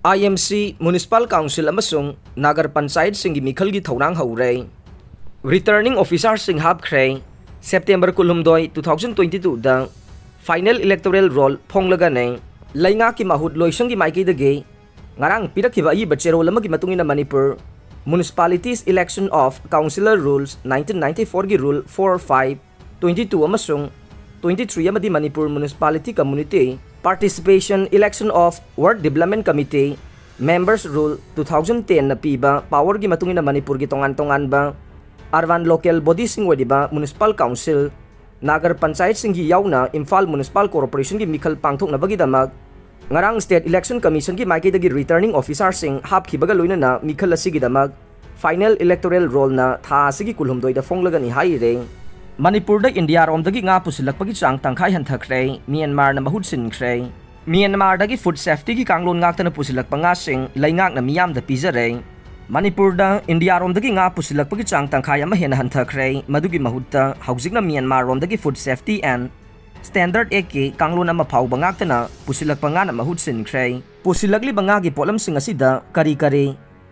IMC Municipal Council Amasung Nagar Panchayat Singgi Mikhal gi Thourang Houre Returning Officer Sing Habkhre September 12 2022 da Final Electoral Roll Phonglaga ne Lainga ki mahut loisang gi maiki dage ngarang pirakhiba I bachero lama gi matungina Manipur Municipalities Election of Councillor Rules 1994 gi Rule 45 22 amasung 23 amadi Manipur Municipality Community Participation Election of Ward Development Committee Members Rule 2010 na piba power gi matungina Manipur gi tongan-tongan ba Arvan local body sing wediba Municipal Council Nagar Panchayat Singgi yauna Imphal Municipal Corporation gi Mikhal pangthok na bagi damag ngarang State Election Commission gi maiki dagi returning officer sing hapkhibaga loina na Mikhal asigi damag Final Electoral Roll na tha asigi kulhumdoi da phonglaga ni haire Manipur da India rom dagi nga pusilakpagi chang tangkhai hanthakre Myanmar na mahut sinkhre Myanmar dagi food safety gi kanglon ngakta na pusilakpa nga sing laingak na miyam da pizare Manipur da India rom dagi nga pusilakpagi chang tangkhai ama hena hanthakre madugi mahutta haujik na Myanmar rom dagi food safety and standard ek kanglon ama phau bangakta na pusilakpa nga na mahut sinkhre pusilakli bangagi polam sing asida kari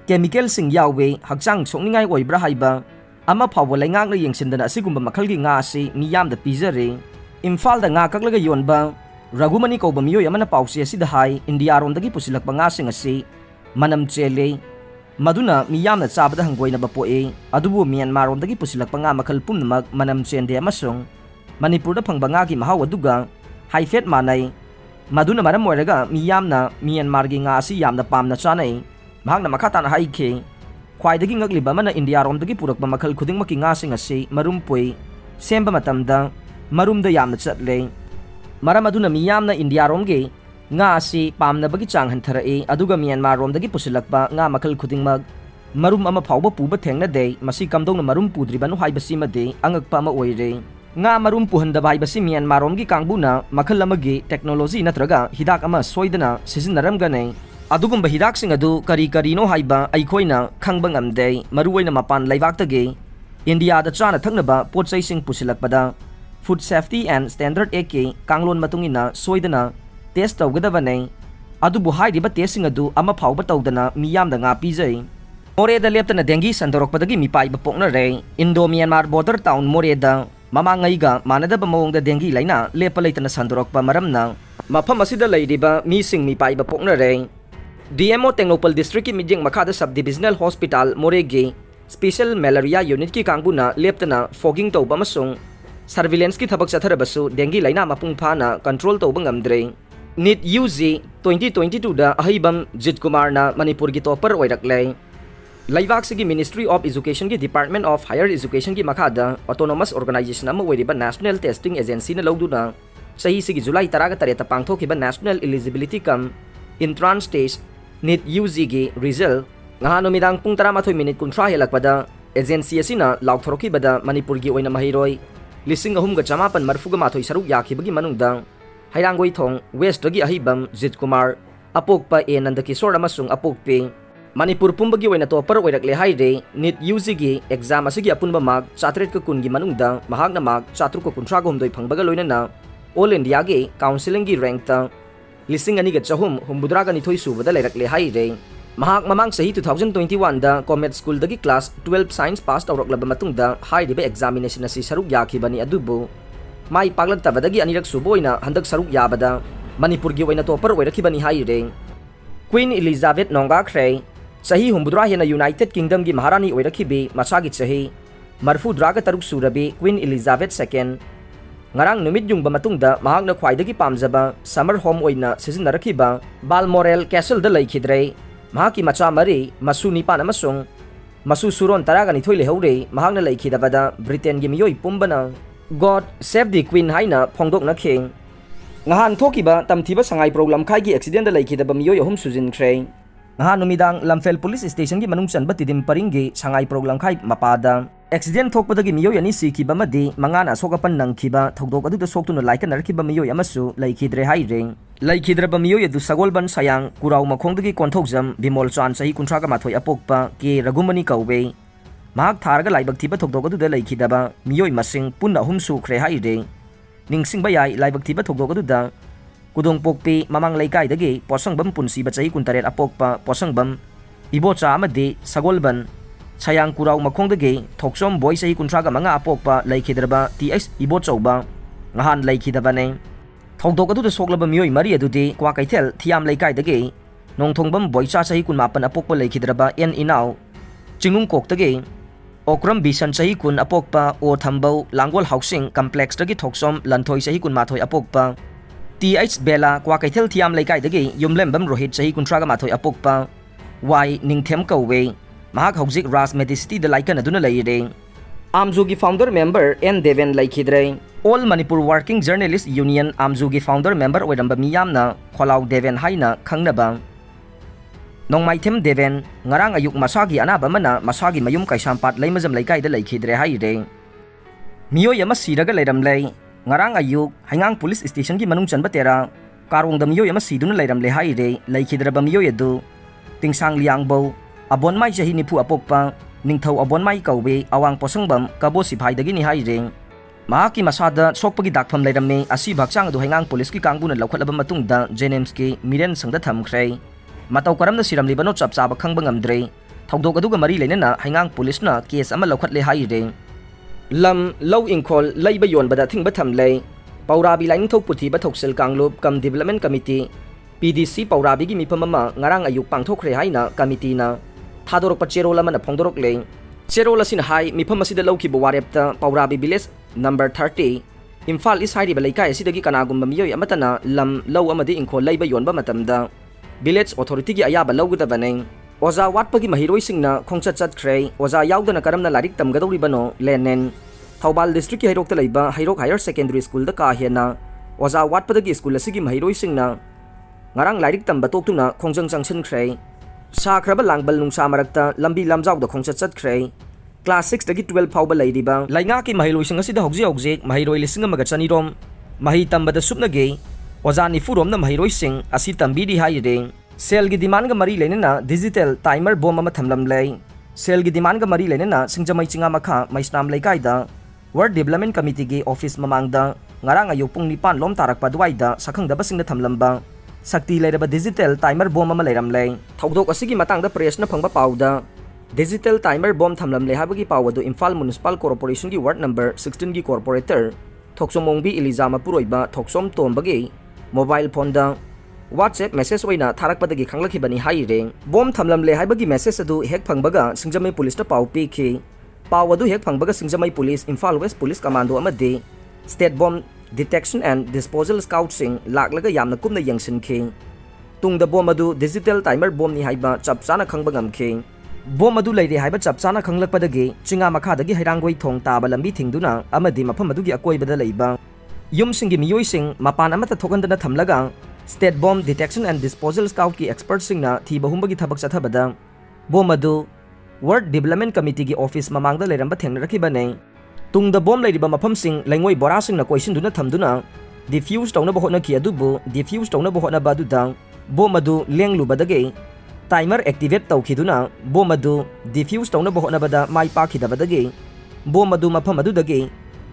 chemical sing yawe hakchang chongningai oibra haiba ama phawwa laingak na yengsindana asigumba makhalgi nga asi miyam da pizare Imphal da nga kaklaga yonba Ragumani kauba miyoy amana pausi asida hai India rom dagi pusilakpa nga sing asi manam chele maduna miyam na chabada hanggoy na bapoe adubu Myanmar rom dagi pusilakpa nga makhal pumnamag manam chende amasung Manipur da phangba nga gi mahaw aduga high fat manay maduna maram moiraga miyam na Myanmar gi nga asi yamna pamna chanay mahak na makata na haike khwaidagi ngagliba mana India rom dagi purakba makhal khuding maki nga sing asi marumpoi semba matamda marumda yamna chatle maram aduna miyam na India rom ge nga asi pamna bagi chang hantharae aduga Myanmar rom dagi pusilakba nga makhal khuding mag marum ama phawba puba thengna de masi kamdong na marum pudriba no haibasi made angakpa ma oire nga marum puhanda haibasi Myanmar rom gi kangbuna makhal amagi technology natraga hidak ama soidana sizinnaram gane adugumba hidak sing adu kari no haiba aikhoina khangba ngamde maruoina mapan laibaktage India da chana thaknaba potsai sing pusilakpada food safety and standard ek kanglon matungina soidana test tawgadabane adubu haidiba testing adu ama phawba tawdana miyam da nga pijai Houre da leptana dengi sandorokpadagi mipai ba pokna re Indo Myanmar border town Houre da mamangaiga manadaba mawongda dengi laina lepa leitana sandorokpa maramna mafam asida leidiba mi sing mipai ba pokna re DMO Tengnopal District ki Mijing Makhada Subdivisional Hospital Morege Special Malaria Unit ki kangbuna leptana fogging tawba masung surveillance ki thabak chatharabasu dengue laina mapung phana control tawba ngamdre NEET UG 2022 da ahibam Jit Kumar na Manipur gi topper oirakle Laibak sigi Ministry of Education ki Department of Higher Education ki makhada autonomous organization ama oiriba National Testing Agency na lawduna sahi sigi July 13 pangthokiba National Eligibility Cum Entrance Test NEET UG gi result ngahano midang pung 13 kuntra helakpada agency asina laukthoroki bada Manipur gi oina mahiroi lising ahum ga chamapan marfuga mathoi saruk yakhibagi manungdang hairangoi thong west gi ahibam Jit Kumar apokpa e nandakishore amasung apokpe Manipur pumbagi oina topper oirakle haire NEET UG gi exam asigi apunba mark 400 ka kun gi manungdang mahakna mark 400 ka kuntra gomdoi phangbaga loina na all India gi counseling gi rank ta lising ani ga chahum humbudra ga nithoi subada leirakle haire mahak mamang sahi 2021 da Comet School dagi class 12 science pass tawraklaba matungda hairiba examination asi saruk yakhibani adubu mai paglag tabadagi anirak suboina handak saruk yabada Manipur gi oina topper oirakibani haire Queen Elizabeth nonga khre sahi humbudra hena United Kingdom gi maharani oirakibi masagi sahi marfu draga taruk surabi Queen Elizabeth II ngarang numit yung ba matungda mahak na khwaidagi pamjaba summer home oina sizinarakiba Balmoral Castle da laikhidre mahaki macha mari masu nipan amasung masu suron taraga ni thoile haure mahak na laikhidabada Britain gi miyoi pumbana God Save the Queen haina phongdok na kheng ngahan thokiba tamthiba sangai program khai gi accident da laikhidaba miyoi ahum sujin khre ngahan numidang Lamphel Police Station gi manung chanba tidim paringgi sangai program khai mapada accident thokpadagi miyoi ani sikiba madi mangana sokapan nangkiba thokdok adu da soktuna laika narkiba miyoi amasu laikhidre haire laikhidraba miyoi adu sagolban sayang kurau makhongdagi konthokjam Bimol Chan sahi kuntraga mathoi apokpa ke Ragumani kauwe mahak tharga laibak thiba thokdok adu da laikhidaba miyoi masing punna hum su khre haire ningsingba yai laibak thiba thokdok adu da Kudungpokpi mamang leikaidagi Posangbam punsiba chahi kuntaret apokpa Posangbam Ibocha amadi Sagolban Sayang kurau makongdagi Thoksom boy chahi kuntraga manga apokpa leikidraba TX Ibochauba ngahan leikidabane Thongdok adu soklaba mioi mari adudi Kwa Kaithel Thiam leikaidagi Nongthongbam boycha chahi kunmapan apokpa leikidraba en inaw Chingung koktagi Okram bisan chahi kun apokpa O thambau Langwal housing complex dagi Thoksom lanthoi chahi kun mathoi apokpa TH Bella Kwa Kaithel Thiam leikaidagi Yumlembam Rohit chahi kuntraga mathoi apokpa Y Ningthem Kauwe Mahak Hauzik Ras Medicity da laikan aduna leire Amzugi founder member N Deven laikidre All Manipur Working Journalist Union Amzugi founder member oiramba miyamna Kholau Deven haina khangnaba Nongmaithem Deven ngarang ayuk masagi anaba mana masagi mayum kaisampat leimajam leikaida laikidre haire Miyoi ama siraga leiramlei ngarang ayuk hangang police station gi manung chanba tera karungda miyoi ama siduna leiramle haire laikhidraba miyoi adu Tingsang Liangbo Abon mai chahi nipu apokpa Ningthau abon mai kauwe awang Posangbam kabo siphai-dagi ni haire Mahaki masada sokpagi dakpham leirame asi bhakchang adu hangang police ki kangbuna laukhatlaba matungda JNMs ki miren sangda thamkhre Matau karamna siramlibano chap chaba khangba ngamdre Thongdok aduga mari leinana hangang police na case ama laukhatle haire Lam Low Ingkhol leiba yonbada thingba thamle Paurabi Laingthau puthi ba thoksel Kanglup Kam Development Committee PDC Paurabi gi mipam ama ngarang ayuk pangthokre haina committee na Thadorok pa cherola man phongdorok le cherola sin hai mifam asida lawki warepta Paurabi village number 30 Imphal is hairi balaikai asidagi kanagum miyoi amatana lam law amadi ingkhol leiba yonba matamda village authority gi ayaba lawgudabane Oza watpagi mahiroi singna khongchat chatkhre oza yaudana karamna larik tamgadori bano lenen Thoubal district ki hairok ta leiba hairok higher secondary school da ka hena oza watpadagi school asigi mahiroi singna ngarang larik tamba toktuna khongjang changchen khre Sakraba langbal nungsa marakta lambi lamjaw da khongchat chatkhre class 6 dagi 12 phawba leidiba lainga ki mahiloi sing asida hogje mahiroi lising amaga chanirom mahi tambada supnage oza nifurom na mahiroi sing asi tambi di haire sel gi demand ga mari lenena digital timer bomb ama thamlam lei sel gi demand ga mari lenena singjamai chinga makha maisnam leikai da ward development committee gi office mamangda ngarang ayuk pung 9 lom tarakpa duaida sakhang da basing na thamlamba Sakti leiraba digital timer bomb ama leiramlei Thongdok asigi matangda press na phangba pauda digital timer bomb thamlamle habagi pawadu Imphal Municipal Corporation gi ward number 16 gi corporator Thoksomongbi Elizama puroiba Thoksom tombagi mobile phone da WhatsApp message oina tharakpadagi khanglakhibani haire bomb thamlamle habagi message adu hek phangbaga Singjamai police ta paw pikhi pawadu hek phangbaga Singjamai police Imphal West police commando amadi state bomb Detection and Disposal Scouting laklaga yamna kumna yangsinkhi tungda bom adu digital timer bomb ni haiba chapchana khangba ngamkhi bom adu leire haiba chapchana khanglakpadagi chinga makhadagi hairangoi thong taba lambi thingduna amadi mafam adugi akoibada leiba yumsingi miyoi sing mapan amata thokandana thamlaga state bomb detection and disposal scout ki expert singna thiba humbagi thabak chathabada bom adu ward development committee gi office mamangda leiramba thengnarakibane Tungda bom leiriba mafam sing laingoi bora sing na koisinduna thamduna diffuse tawna bohona ki adubu diffuse tawna bohona baduda bom adu lenglu badage timer activate tawkhiduna bom adu diffuse tawna bohona bada mai pakhidabadage bom adu mafam adudage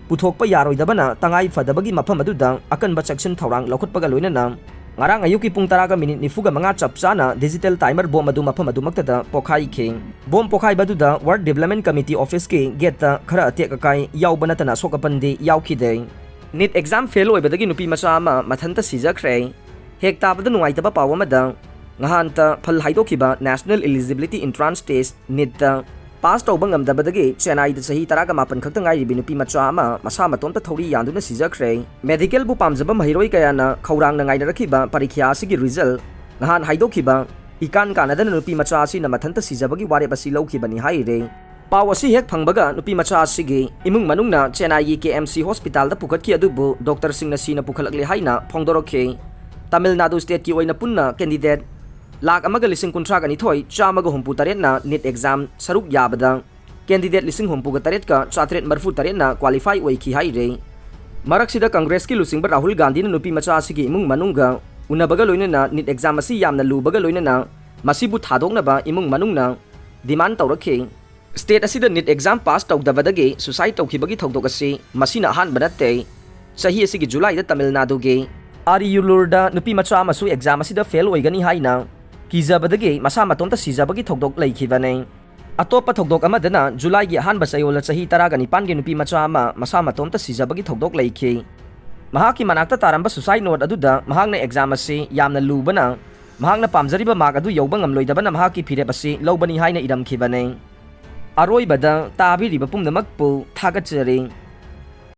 puthokpa yaroidabana tangai fadabagi mafam aduda akan section Thourang lokhotpaga loinana ngarang ayuki pung 10 minute nifuga mga chapsana digital timer bom adu mafam adu maktada pokhai king bom pokhai baduda ward development committee office ki geta khara atek akai yaubana tana sokapandi yaukhide NEET exam fail oibadagi nupi macha ama mathanta sijakhre hek tabada nuaitaba pawamada ngahanta phal haidokiba national eligibility entrance test NEET ta pass tawba ngamdabadagi Chennai da sahi 18 khakta ngai binupi macha ama masa matonta thori yanduna sijakhre medical bu pamjaba mahiroi kayana Thourang na ngai rakhiba parikya sigi result ngahan haidokiba ikan kanada nupi macha asi na mathanta sijabagi ware basi laukibani haire pawasi hek phangbaga nupi macha asigi imung manungna Chennai KMC hospital da pukatki adubu doctor singna sina pukhalakle haina phongdorokhe Tamil Nadu state ki oina punna candidate Lak amaga lising kuntraga ni thoi chamaga humpu taret na NEET exam saruk yabada candidate lising humpu ga taret ka chatret marfu taret na qualify oi ki haire maraksida congress ki lusing ba Rahul Gandhi na nupi macha asigi imung manungga unabaga loinana NEET exam asi yamna lubaga loinana masibu thadokna ba imung manungna demand tawrakhe state asida NEET exam pass tawdabadagi suicide tawkhibagi thokdok asi masina han banatte sahi asigi July da Tamil Nadu ge Ariyulurda nupi macha amasu exam asida fail oigani haina kizabadagi masa matomta sizabagi thokdok leikibane. Atopa thokdok amadana July gi ahanba chayola chahi 19 gi nupi macha ama masa matomta sizabagi thokdok leiki. Mahaki manakta taramba suicide note aduda mahakna exam ase yamna lubana mahakna pamjariba mark adu yauba ngamloidabana mahaki phirep ase lobani haina iramkhibane. Aroibada tabiriba pumnamakpu thagachari.